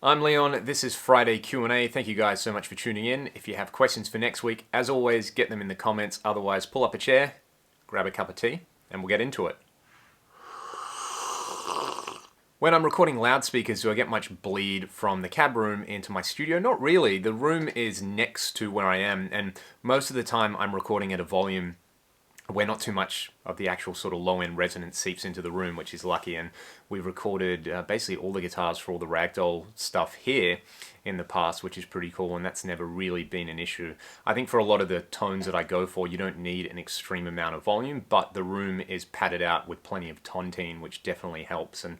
I'm Leon, this is Friday Q&A. Thank you guys so much for tuning in. If you have questions for next week, as always, get them in the comments. Otherwise, pull up a chair, grab a cup of tea, and we'll get into it. When I'm recording loudspeakers, do I get much bleed from the cab room into my studio? Not really. The room is next to where I am, and most of the time I'm recording at a volume where not too much of the actual sort of low-end resonance seeps into the room, which is lucky. And we've recorded basically all the guitars for all the Ragdoll stuff here in the past, which is pretty cool, and that's never really been an issue. I think for a lot of the tones that I go for, you don't need an extreme amount of volume, but the room is padded out with plenty of tontine, which definitely helps. And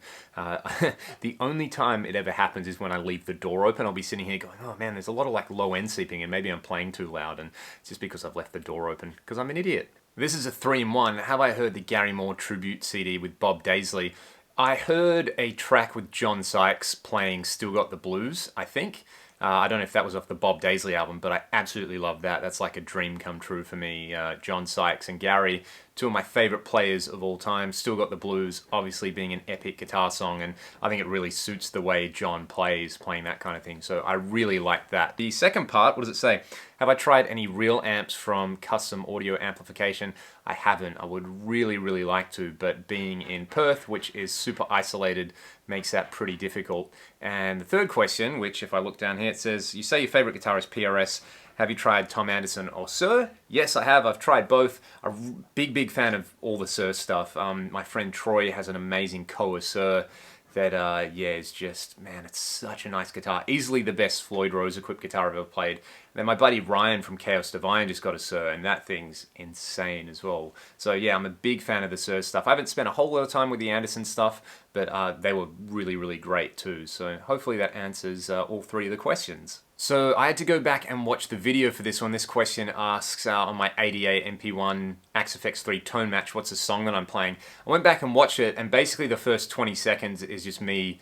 the only time it ever happens is when I leave the door open. I'll be sitting here going, oh man, there's a lot of like low-end seeping, and maybe I'm playing too loud, and it's just because I've left the door open, because I'm an idiot. This is a 3-in-1. Have I heard the Gary Moore tribute CD with Bob Daisley? I heard a track with John Sykes playing Still Got the Blues, I think. I don't know if that was off the Bob Daisley album, but I absolutely love that. That's like a dream come true for me. John Sykes and Gary, two of my favorite players of all time. Still Got the Blues, obviously being an epic guitar song, and I think it really suits the way John plays, playing that kind of thing. So I really like that. The second part, what does it say? Have I tried any real amps from Custom Audio Amplification? I haven't. I would really, really like to, but being in Perth, which is super isolated, makes that pretty difficult. And the third question, which if I look down here, it says, you say your favorite guitar is PRS. Have you tried Tom Anderson or Sir? Yes, I have. I've tried both. A big fan of all the Sir stuff. My friend Troy has an amazing Koa Sir that, yeah, is just, man, it's such a nice guitar. Easily the best Floyd Rose-equipped guitar I've ever played. And then my buddy Ryan from Chaos Divine just got a Sir, and that thing's insane as well. So yeah, I'm a big fan of the Sir stuff. I haven't spent a whole lot of time with the Anderson stuff, but they were really, really great too. So hopefully that answers all three of the questions. So I had to go back and watch the video for this one. This question asks on my ADA MP1 Axe FX3 tone match, what's the song that I'm playing? I went back and watched it, and basically the first 20 seconds is just me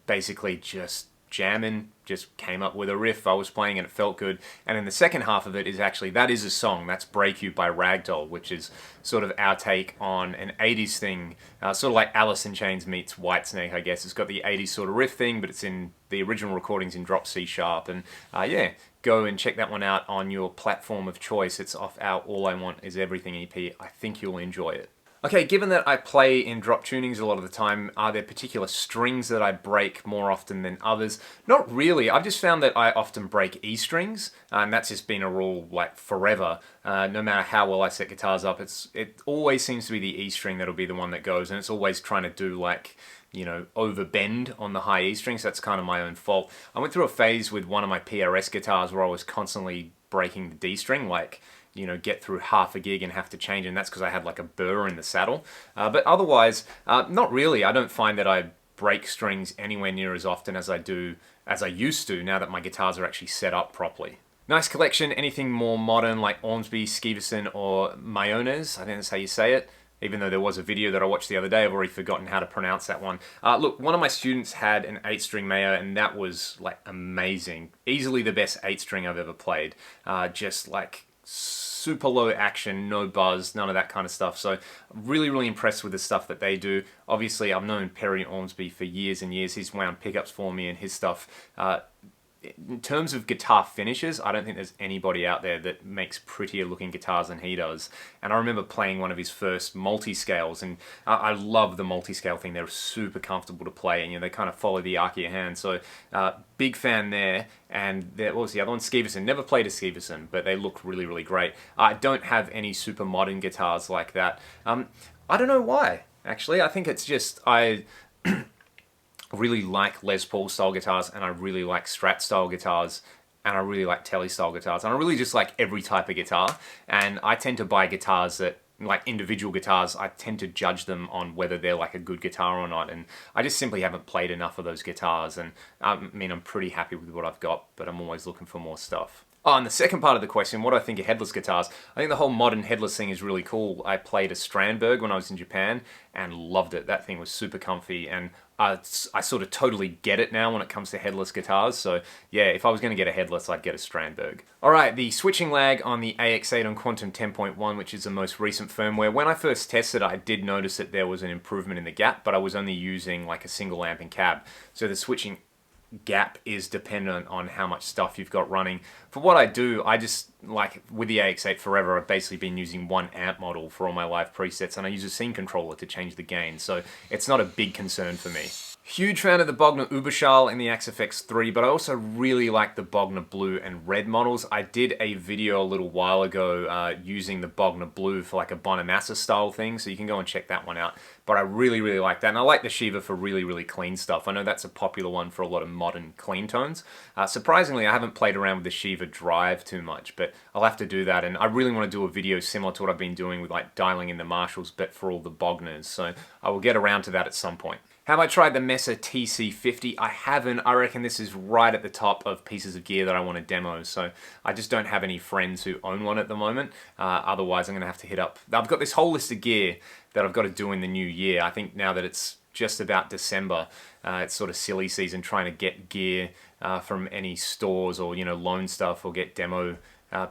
basically just jamming, just came up with a riff I was playing and it felt good. And then the second half of it is actually, that is a song, that's Break You by Ragdoll, which is sort of our take on an 80s thing, sort of like Alice in Chains meets Whitesnake, I guess. It's got the 80s sort of riff thing, but it's in the original recordings in drop C sharp. And yeah, go and check that one out on your platform of choice. It's off our All I Want Is Everything EP. I think you'll enjoy it. Okay, given that I play in drop tunings a lot of the time, are there particular strings that I break more often than others? Not really. I've just found that I often break E strings, and that's just been a rule like forever. No matter how well I set guitars up, it always seems to be the E string that'll be the one that goes, and it's always trying to do like, you know, overbend on the high E strings. That's kind of my own fault. I went through a phase with one of my PRS guitars where I was constantly breaking the D string, like, you know, get through half a gig and have to change, and that's because I had like a burr in the saddle. But otherwise, not really. I don't find that I break strings anywhere near as often as I used to, now that my guitars are actually set up properly. Nice collection. Anything more modern like Ormsby, Skeeverson, or Mayonnaise? I think that's how you say it. Even though there was a video that I watched the other day, I've already forgotten how to pronounce that one. Look, one of my students had an 8-string Mayo, and that was like amazing. Easily the best 8-string I've ever played. Just like super low action, no buzz, none of that kind of stuff. So really, really impressed with the stuff that they do. Obviously, I've known Perry Ormsby for years and years. He's wound pickups for me, and his stuff, in terms of guitar finishes, I don't think there's anybody out there that makes prettier looking guitars than he does. And I remember playing one of his first multi-scales, and I love the multi-scale thing. They're super comfortable to play, and you know, they kind of follow the arc of your hand. So big fan there. And what was the other one? Skeeverson. Never played a Skeeverson, but they look really, really great. I don't have any super modern guitars like that. I don't know why, actually. I think it's just, I really like Les Paul style guitars, and I really like Strat style guitars, and I really like Tele style guitars, and I really just like every type of guitar. And I tend to buy guitars that, like individual guitars, I tend to judge them on whether they're like a good guitar or not, and I just simply haven't played enough of those guitars. And I mean, I'm pretty happy with what I've got, but I'm always looking for more stuff. Oh, and the second part of the question, what do I think of headless guitars? I think the whole modern headless thing is really cool. I played a Strandberg when I was in Japan and loved it. That thing was super comfy, and I sort of totally get it now when it comes to headless guitars. So yeah, if I was going to get a headless, I'd get a Strandberg. Alright, the switching lag on the AX8 on Quantum 10.1, which is the most recent firmware. When I first tested it, I did notice that there was an improvement in the gap, but I was only using like a single amp and cab. So the switching gap is dependent on how much stuff you've got running. For what I do, I just, like with the AX8 forever, I've basically been using one amp model for all my live presets, and I use a scene controller to change the gain, so it's not a big concern for me. Huge fan of the Bogner Uberschall in the Axe-FX3, but I also really like the Bogner Blue and Red models. I did a video a little while ago using the Bogner Blue for like a Bonamassa style thing, so you can go and check that one out. But I really, really like that, and I like the Shiva for really, really clean stuff. I know that's a popular one for a lot of modern clean tones. Surprisingly, I haven't played around with the Shiva Drive too much, but I'll have to do that, and I really want to do a video similar to what I've been doing with like dialing in the Marshalls, but for all the Bogners, so I will get around to that at some point. Have I tried the Mesa TC50? I haven't. I reckon this is right at the top of pieces of gear that I want to demo, so I just don't have any friends who own one at the moment. Otherwise, I'm going to have to hit up. I've got this whole list of gear that I've got to do in the new year. I think now that it's just about December, it's sort of silly season trying to get gear from any stores or, you know, loan stuff or get demo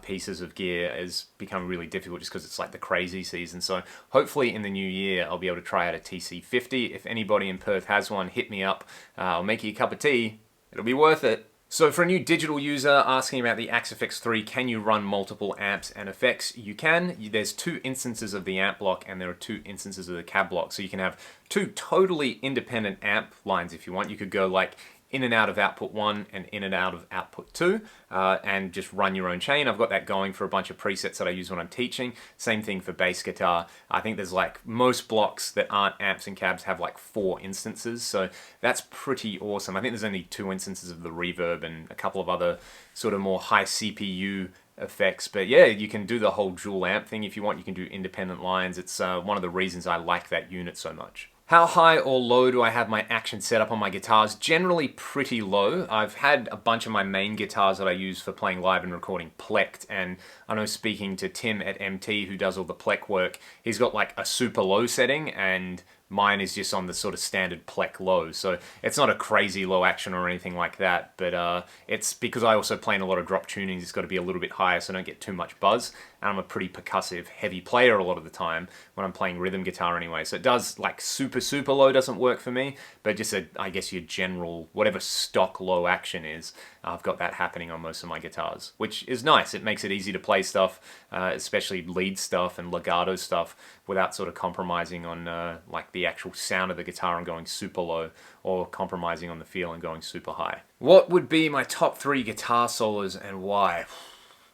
pieces of gear has become really difficult just because it's like the crazy season. So hopefully in the new year I'll be able to try out a TC50. If anybody in Perth has one, hit me up. I'll make you a cup of tea. It'll be worth it. So for a new digital user asking about the Axe-FX3, can you run multiple amps and effects? You can. There's 2 instances of the amp block and there are 2 instances of the cab block. So you can have 2 totally independent amp lines if you want. You could go like in and out of output 1 and in and out of output 2 and just run your own chain. I've got that going for a bunch of presets that I use when I'm teaching. Same thing for bass guitar. I think there's like most blocks that aren't amps and cabs have like 4 instances, so that's pretty awesome. I think there's only 2 instances of the reverb and a couple of other sort of more high CPU effects, but yeah, you can do the whole dual amp thing if you want. You can do independent lines. It's one of the reasons I like that unit so much. How high or low do I have my action set up on my guitars? Generally pretty low. I've had a bunch of my main guitars that I use for playing live and recording plecked, and I know speaking to Tim at MT who does all the pleck work, he's got like a super low setting and mine is just on the sort of standard pleck low, so it's not a crazy low action or anything like that, but it's because I also play in a lot of drop tunings, it's got to be a little bit higher so I don't get too much buzz, and I'm a pretty percussive, heavy player a lot of the time when I'm playing rhythm guitar anyway, so it does, like super low doesn't work for me, but just I guess your general, whatever stock low action is, I've got that happening on most of my guitars, which is nice. It makes it easy to play stuff, especially lead stuff and legato stuff, without sort of compromising on like the actual sound of the guitar and going super low, or compromising on the feel and going super high. What would be my top 3 guitar solos and why?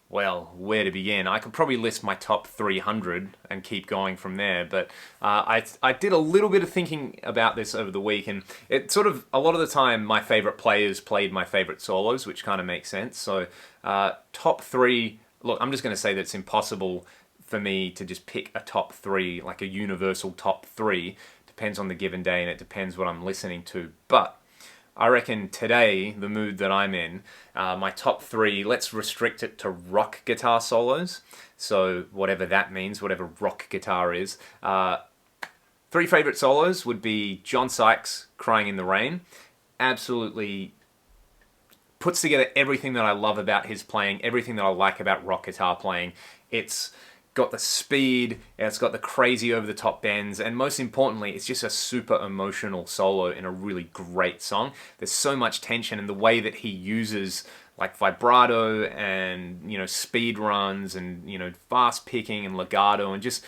Well, where to begin? I could probably list my top 300 and keep going from there, but I did a little bit of thinking about this over the week, and it sort of, a lot of the time, my favorite players played my favorite solos, which kind of makes sense. So, top 3, look, I'm just going to say that it's impossible for me to just pick a top 3, like a universal top 3. Depends on the given day, and it depends what I'm listening to, but I reckon today, the mood that I'm in, my top 3, let's restrict it to rock guitar solos. So whatever that means, whatever rock guitar is. 3 favorite solos would be John Sykes' Crying in the Rain. Absolutely puts together everything that I love about his playing, everything that I like about rock guitar playing. It's got the speed, it's got the crazy over-the-top bends, and most importantly, it's just a super emotional solo in a really great song. There's so much tension in the way that he uses like vibrato and, you know, speed runs and, you know, fast picking and legato and just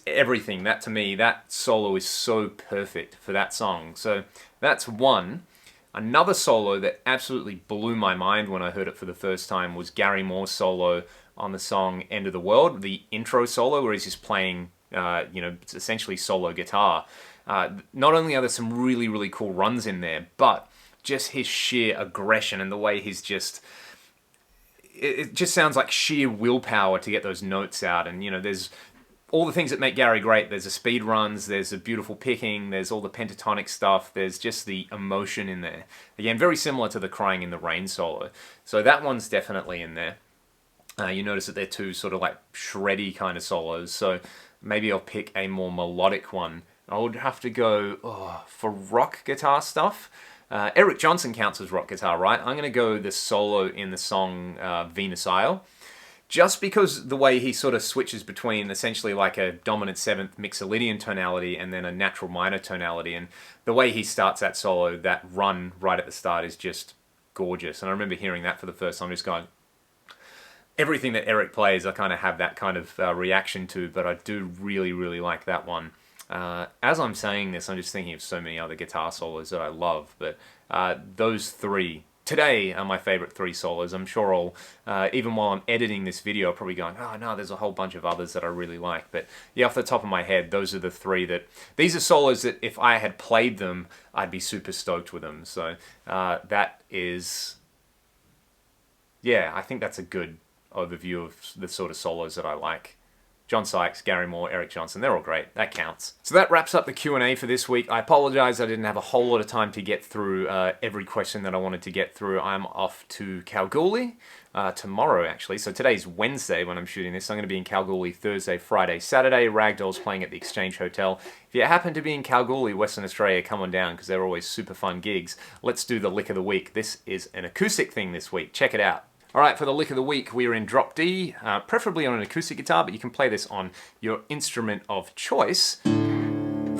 everything. That, to me, that solo is so perfect for that song. So that's one. Another solo that absolutely blew my mind when I heard it for the first time was Gary Moore's solo on the song End of the World, the intro solo where he's just playing, you know, it's essentially solo guitar. Not only are there some really cool runs in there, but just his sheer aggression and the way he's just, it just sounds like sheer willpower to get those notes out. And, you know, there's all the things that make Gary great. There's the speed runs, there's the beautiful picking, there's all the pentatonic stuff, there's just the emotion in there. Again, very similar to the Crying in the Rain solo. So that one's definitely in there. You notice that they're 2 sort of like shreddy kind of solos, so maybe I'll pick a more melodic one. I would have to go for rock guitar stuff. Eric Johnson counts as rock guitar, right? I'm going to go the solo in the song Venus Isle, just because the way he sort of switches between essentially like a dominant 7th Mixolydian tonality and then a natural minor tonality, and the way he starts that solo, that run right at the start is just gorgeous. And I remember hearing that for the first time, just going, everything that Eric plays, I kind of have that kind of reaction to, but I do really, really like that one. As I'm saying this, I'm just thinking of so many other guitar solos that I love, but those three today are my favorite three solos. I'm sure even while I'm editing this video, I'm probably going, oh no, there's a whole bunch of others that I really like. But yeah, off the top of my head, those are the three these are solos that if I had played them, I'd be super stoked with them. So that is, yeah, I think that's a good overview of the sort of solos that I like. John Sykes, Gary Moore, Eric Johnson, they're all great. That counts. So that wraps up the Q&A for this week. I apologize I didn't have a whole lot of time to get through every question that I wanted to get through. I'm off to Kalgoorlie tomorrow, actually. So today's Wednesday when I'm shooting this. I'm going to be in Kalgoorlie Thursday, Friday, Saturday. Ragdoll's playing at the Exchange Hotel. If you happen to be in Kalgoorlie, Western Australia, come on down because they're always super fun gigs. Let's do the lick of the week. This is an acoustic thing this week. Check it out. Alright, for the lick of the week, we are in drop D, preferably on an acoustic guitar, but you can play this on your instrument of choice. So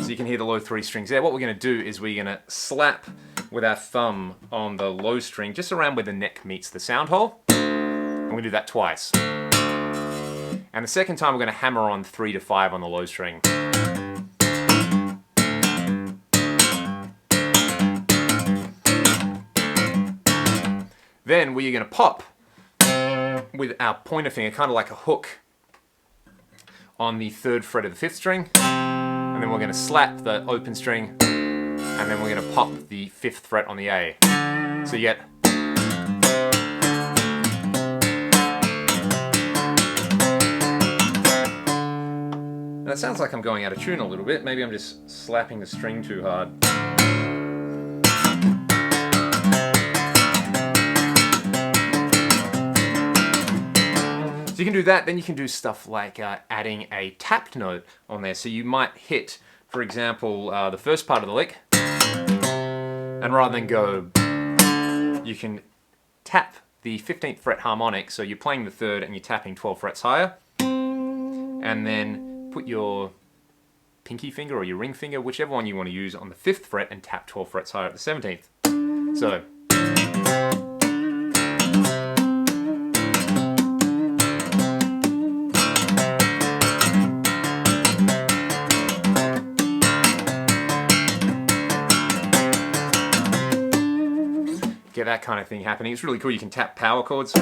you can hear the low 3 strings there. What we're going to do is we're going to slap with our thumb on the low string, just around where the neck meets the sound hole. And we're going to do that twice. And the second time we're going to hammer on 3 to 5 on the low string. Then we're going to pop with our pointer finger, kind of like a hook, on the 3rd fret of the 5th string, and then we're going to slap the open string, and then we're going to pop the 5th fret on the A. So you get... Now it sounds like I'm going out of tune a little bit. Maybe I'm just slapping the string too hard. So you can do that, then you can do stuff like adding a tapped note on there. So you might hit, for example, the first part of the lick, and rather than go, you can tap the 15th fret harmonic, so you're playing the 3rd and you're tapping 12 frets higher, and then put your pinky finger or your ring finger, whichever one you want to use, on the 5th fret and tap 12 frets higher at the 17th. So... get that kind of thing happening. It's really cool. You can tap power chords.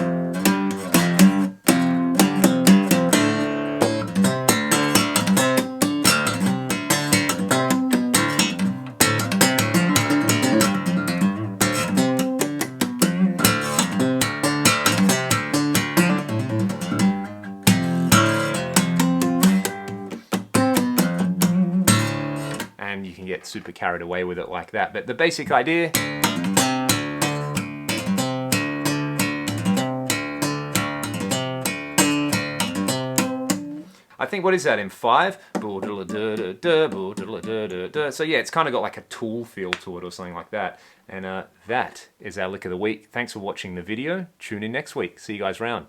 And you can get super carried away with it like that. But the basic idea... I think, what is that, in 5? So yeah, it's kind of got like a Tool feel to it or something like that. And that is our lick of the week. Thanks for watching the video. Tune in next week. See you guys around.